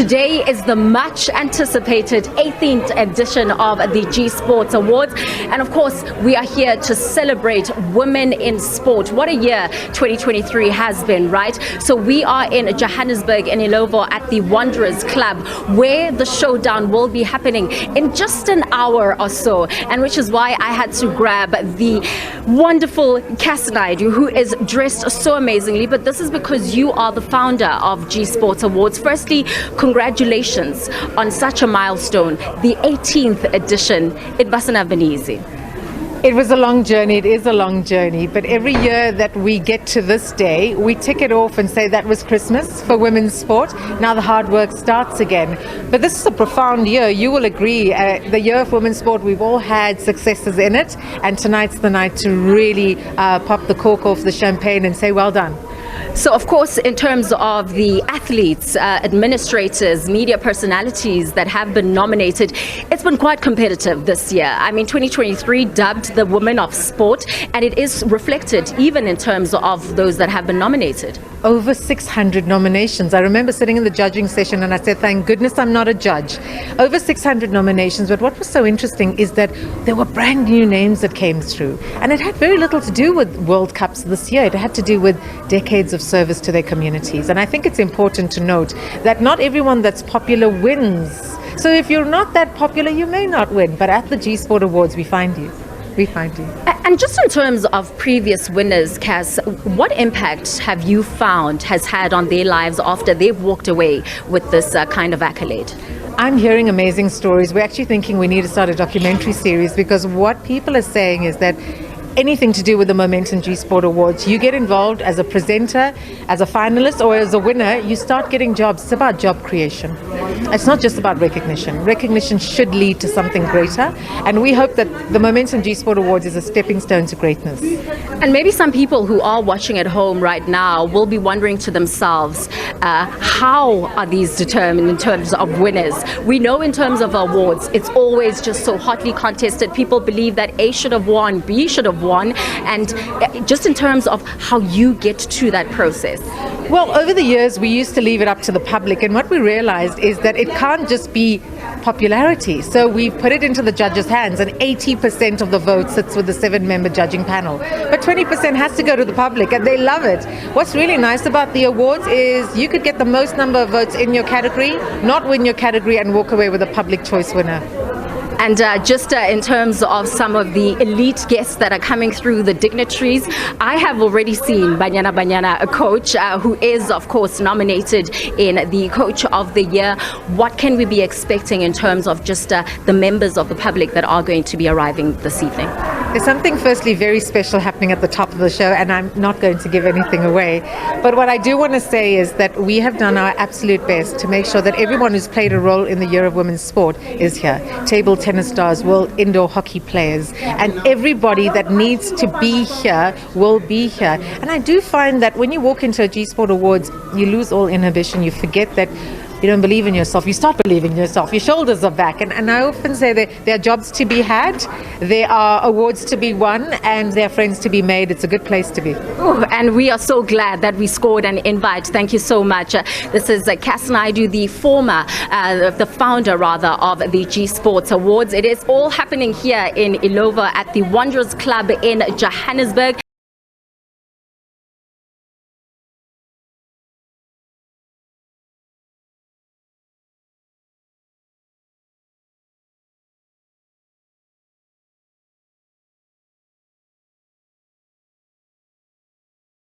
Today is the much anticipated 18th edition of the Gsport Awards. And of course, we are here to celebrate women in sport. What a year 2023 has been, right? So we are in Johannesburg in Ilovo at the Wanderers Club, where the showdown will be happening in just an hour or so. And which is why I had to grab the wonderful Casinaidu, who is dressed so amazingly. But this is because you are the founder of Gsport Awards. Firstly, congratulations on such a milestone, the 18th edition. It mustn't have been easy. It was a long journey. It is a long journey. But every year that we get to this day, we tick it off and say that was Christmas for women's sport. Now the hard work starts again. But this is a profound year. You will agree. The year of women's sport, we've all had successes in it. And tonight's the night to really pop the cork off the champagne and say, well done. So, of course, in terms of the athletes, administrators, media personalities that have been nominated, it's been quite competitive this year. I mean, 2023 dubbed the Women of Sport, and it is reflected even in terms of those that have been nominated. Over 600 nominations. I remember sitting in the judging session and I said, thank goodness I'm not a judge. Over 600 nominations. But what was so interesting is that there were brand new names that came through. And it had very little to do with World Cups this year. It had to do with decades of service to their communities. And I think it's important to note that not everyone that's popular wins. So if you're not that popular, you may not win. But at the Gsport Awards, we find you. We find you. And just in terms of previous winners, Cass, what impact have you found has had on their lives after they've walked away with this kind of accolade? I'm hearing amazing stories. We're actually thinking we need to start a documentary series, because what people are saying is that anything to do with the Momentum Gsport Awards, you get involved as a presenter, as a finalist, or as a winner, you start getting jobs. It's about job creation. It's not just about recognition. Recognition should lead to something greater, and we hope that the Momentum Gsport Awards is a stepping stone to greatness. And maybe some people who are watching at home right now will be wondering to themselves, how are these determined in terms of winners? We know in terms of awards, it's always just so hotly contested. People believe that A should have won, B should have won, and just in terms of how you get to that process. Well, over the years, we used to leave it up to the public, and what we realized is that it can't just be popularity. So we put it into the judges' hands, and 80% of the vote sits with the 7-member judging panel. But 20% has to go to the public, and they love it. What's really nice about the awards is you could get the most number of votes in your category, not win your category, and walk away with a public choice winner. And just in terms of some of the elite guests that are coming through, the dignitaries, I have already seen Banyana, a coach who is, of course, nominated in the Coach of the Year. What can we be expecting in terms of just the members of the public that are going to be arriving this evening? There's something firstly very special happening at the top of the show, and I'm not going to give anything away. But what I do want to say is that we have done our absolute best to make sure that everyone who's played a role in the Year of Women's Sport is here. Table tennis stars, world indoor hockey players, and everybody that needs to be here will be here. And I do find that when you walk into a Gsport Awards, you lose all inhibition. You forget that you don't believe in yourself. You start believing in yourself. Your shoulders are back. And I often say that there are jobs to be had, there are awards to be won, and there are friends to be made. It's a good place to be. Ooh, and we are so glad that we scored an invite. Thank you so much. This is Casinaidu, the founder of the Gsport Awards. It is all happening here in Ilovo at the Wanderers Club in Johannesburg.